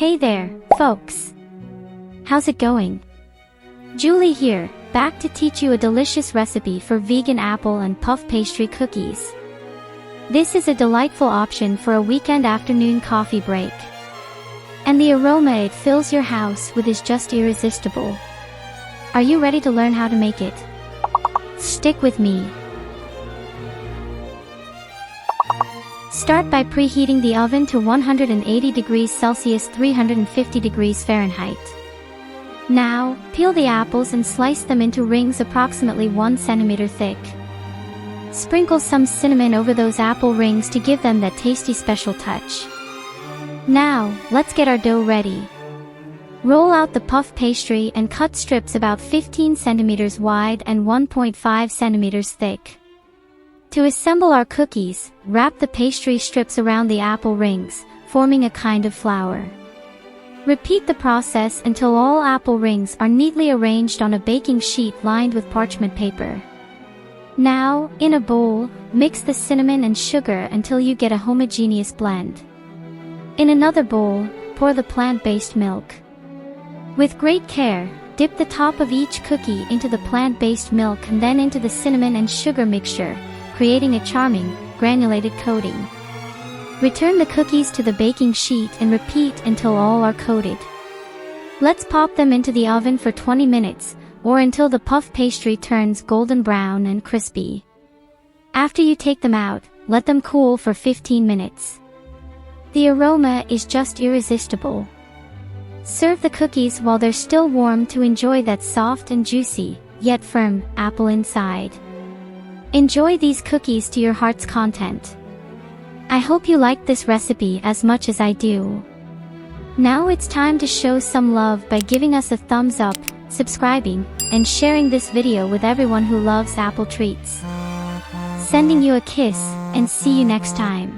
Hey there, folks. How's it going? Julie here, back to teach you a delicious recipe for vegan apple and puff pastry cookies. This is a delightful option for a weekend afternoon coffee break. And the aroma it fills your house with is just irresistible. Are you ready to learn how to make it? Stick with me. Start by preheating the oven to 180 degrees Celsius 350 degrees Fahrenheit. Now, peel the apples and slice them into rings approximately 1 centimeter thick. Sprinkle some cinnamon over those apple rings to give them that tasty special touch. Now, let's get our dough ready. Roll out the puff pastry and cut strips about 15 centimeters wide and 1.5 centimeters thick. To assemble our cookies, wrap the pastry strips around the apple rings, forming a kind of flower. Repeat the process until all apple rings are neatly arranged on a baking sheet lined with parchment paper. Now, in a bowl, mix the cinnamon and sugar until you get a homogeneous blend. In another bowl, pour the plant-based milk. With great care, dip the top of each cookie into the plant-based milk and then into the cinnamon and sugar mixture, creating a charming, granulated coating. Return the cookies to the baking sheet and repeat until all are coated. Let's pop them into the oven for 20 minutes, or until the puff pastry turns golden brown and crispy. After you take them out, let them cool for 15 minutes. The aroma is just irresistible. Serve the cookies while they're still warm to enjoy that soft and juicy, yet firm, apple inside. Enjoy these cookies to your heart's content. I hope you liked this recipe as much as I do. Now it's time to show some love by giving us a thumbs up, subscribing, and sharing this video with everyone who loves apple treats. Sending you a kiss, and see you next time.